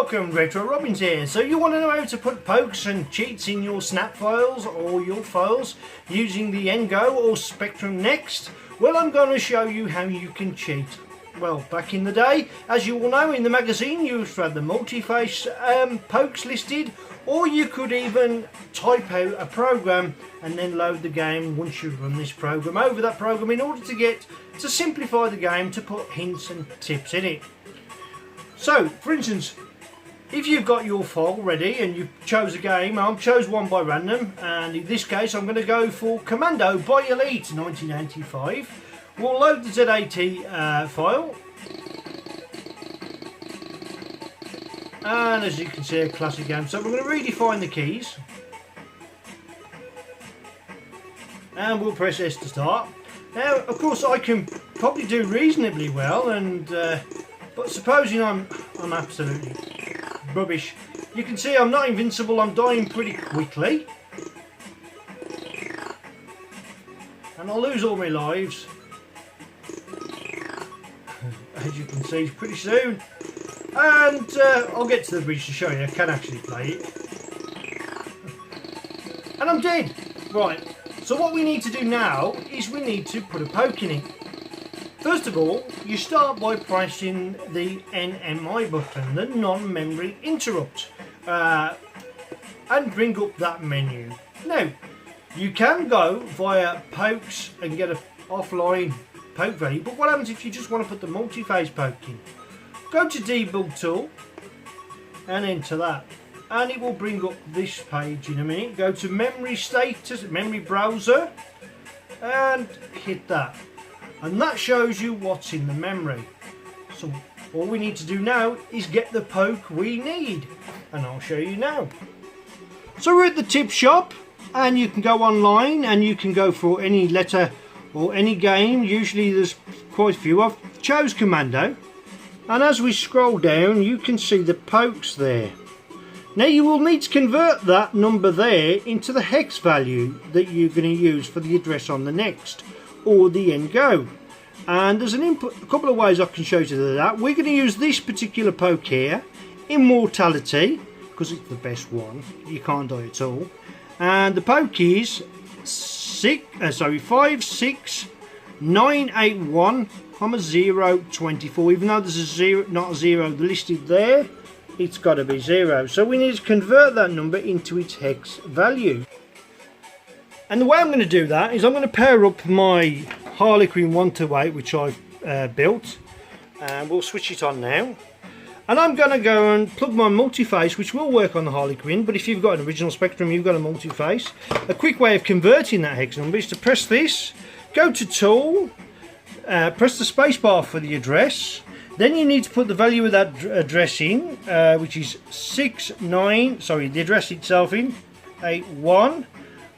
welcome, Retro Robbins here. So you want to know how to put pokes and cheats in your snap files or your files using the Ngo or Spectrum Next? Well, I'm going to show you how you can cheat. Well, back in the day, as you all know, in the magazine you used to have the multi-face pokes listed, or you could even type out a program and then load the game once you've run this program over that program in order to simplify the game, to put hints and tips in it. So, for instance, if you've got your file ready and you chose a game, I've chose one by random, and in this case I'm going to go for Commando by Elite 1985. We'll load the ZAT file, and as you can see, a classic game. So we're going to redefine the keys, and we'll press S to start. Now, of course, I can probably do reasonably well, and but supposing I'm absolutely rubbish, you can see I'm not invincible. I'm dying pretty quickly, and I'll lose all my lives, as you can see, pretty soon. And I'll get to the bridge to show you I can actually play it. And I'm dead. Right, so what we need to do now is we need to put a poke in it. First of all, you start by pressing the NMI button, the non-memory interrupt, and bring up that menu. Now, you can go via pokes and get an offline poke value, but what happens if you just want to put the multi-phase poke in? Go to debug tool and enter that, and it will bring up this page in a minute. Go to memory status, memory browser, and hit that, and that shows you what's in the memory. So all we need to do now is get the poke we need, and I'll show you now. So we're at the tip shop, and you can go online and you can go for any letter or any game. Usually there's quite a few. I've chose Commando, and as we scroll down you can see the pokes there. Now you will need to convert that number there into the hex value that you're going to use for the address on the next, or the Ngo. And there's a couple of ways I can show you that. We're going to use this particular poke here, Immortality, because it's the best one. You can't die at all. And the poke is 56981,024. Even though there's a zero, not a zero listed there, it's got to be 0. So we need to convert that number into its hex value. And the way I'm going to do that is I'm going to pair up my Harlequin 128, which I've built, and we'll switch it on now. And I'm going to go and plug my multi-face, which will work on the Harlequin, but if you've got an original Spectrum, you've got a multi-face. A quick way of converting that hex number is to press this, go to Tool, press the spacebar for the address. Then you need to put the value of that address in, which is the address itself in, 81.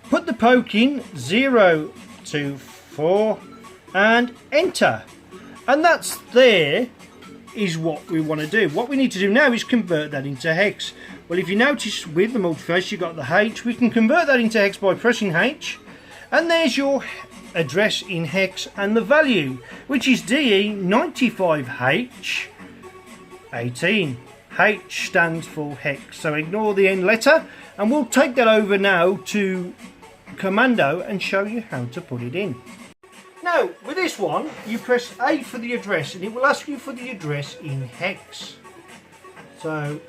Put the poke in, 024, and enter. And that's there. Is what we want to do. What we need to do now is convert that into hex. Well, if you notice with the multiface you've got the H, we can convert that into hex by pressing H, and there's your address in hex and the value, which is DE95H18. H stands for hex, so ignore the end letter, and we'll take that over now to Commando and show you how to put it in. Now, with this one, you press A for the address, and it will ask you for the address in hex. So,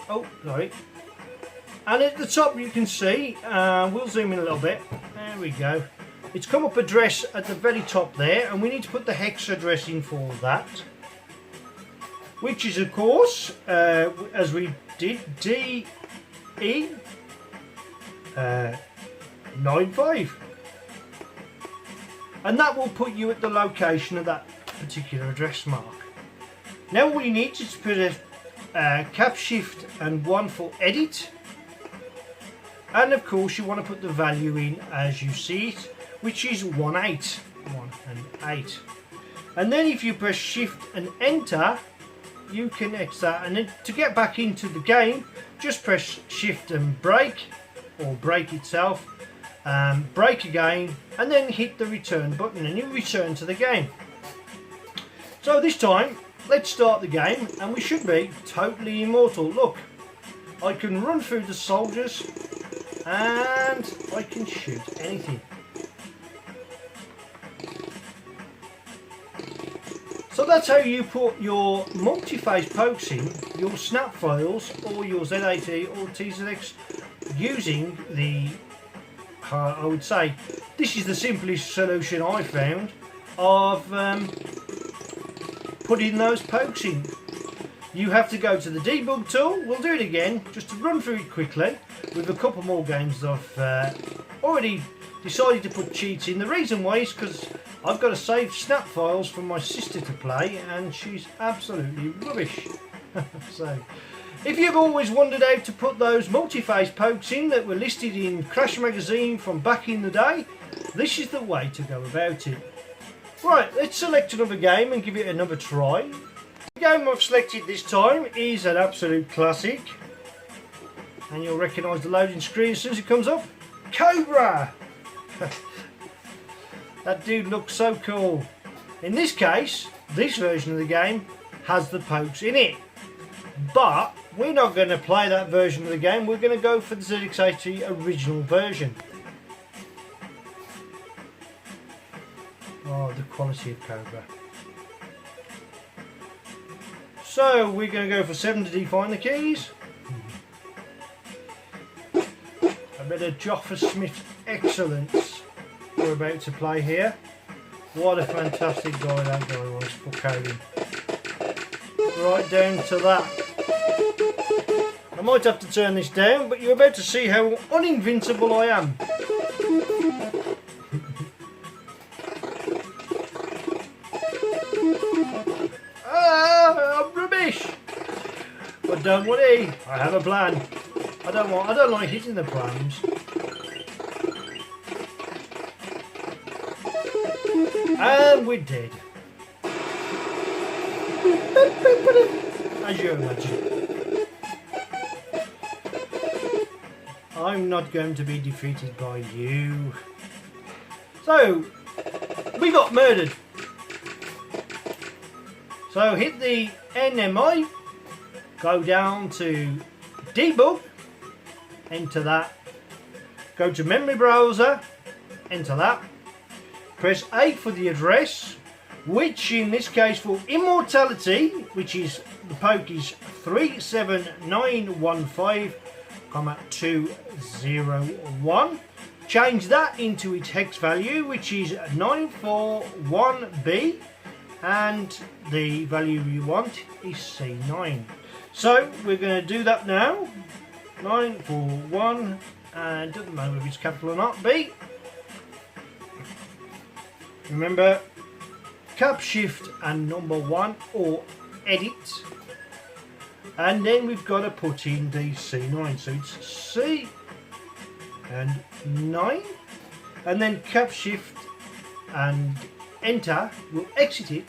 and at the top you can see, we'll zoom in a little bit, there we go. It's come up address at the very top there, and we need to put the hex address in for that. Which is, of course, as we did, DE95. And that will put you at the location of that particular address mark. Now all you need is to put a cap shift and 1 for edit, and of course you want to put the value in as you see it, which is 18, 1 and 8. And then if you press shift and enter, you can X that, and then to get back into the game just press shift and break, or break itself, break again, and then hit the return button, and you return to the game. So this time let's start the game, and we should be totally immortal. Look, I can run through the soldiers and I can shoot anything. So that's how you put your multi-face pokes in, your snap files or your ZAT or TZX using the, I would say, this is the simplest solution I found of putting those pokes in. You have to go to the debug tool. We'll do it again just to run through it quickly with a couple more games that I've already decided to put cheats in. The reason why is because I've got to save snap files for my sister to play and she's absolutely rubbish. So if you've always wondered how to put those multi-phase pokes in that were listed in Crash Magazine from back in the day, this is the way to go about it. Right, let's select another game and give it another try. The game I've selected this time is an absolute classic, and you'll recognise the loading screen as soon as it comes up. Cobra! That dude looks so cool. In this case, this version of the game has the pokes in it, but we're not going to play that version of the game. We're going to go for the ZX80 original version. Oh, the quality of Cobra. So we're going to go for 7 to define the keys. A bit of Joffa Smith excellence we're about to play here. What a fantastic guy that guy was for coding. Right down to that. I might have to turn this down, but you're about to see how uninvincible I am. I'm rubbish. But don't worry, I have a plan. I don't like hitting the plans. And we're dead. As you imagine. I'm not going to be defeated by you. So, we got murdered. So hit the NMI, go down to debug, enter that, go to memory browser, enter that, press A for the address, which in this case for immortality, which is the poke is 37915,201. Change that into its hex value, which is 941B, and the value you want is C9. So we're going to do that now. 941, and doesn't matter if it's capital or not. B. Remember, cap shift and number 1 or edit, and then we've got to put in the C9. So it's C and 9, and then cap shift and enter. We'll exit it.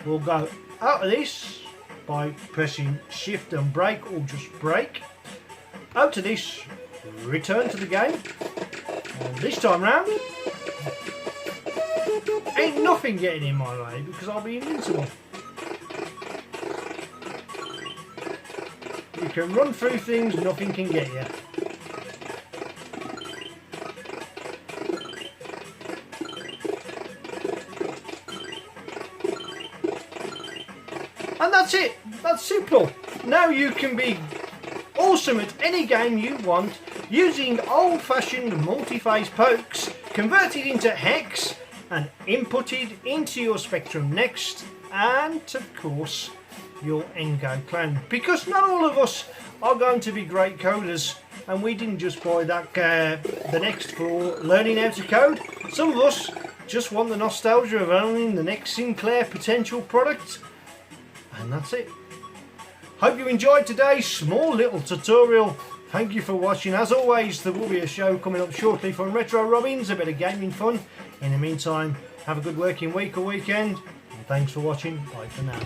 We'll go out of this by pressing shift and break, or just break. Out of this, return to the game, and this time round ain't nothing getting in my way because I'll be invincible. You can run through things, nothing can get you. And that's it. That's simple. Now you can be awesome at any game you want using old-fashioned multi-phase pokes converted into hex and inputted into your Spectrum Next and of course your Ngo clan, because not all of us are going to be great coders, and we didn't just buy that the Next for learning how to code. Some of us just want the nostalgia of owning the next Sinclair potential product, and that's it. Hope you enjoyed today's small little tutorial. Thank you for watching. As always, there will be a show coming up shortly from Retro Robins, a bit of gaming fun. In the meantime, have a good working week or weekend, and thanks for watching. Bye for now.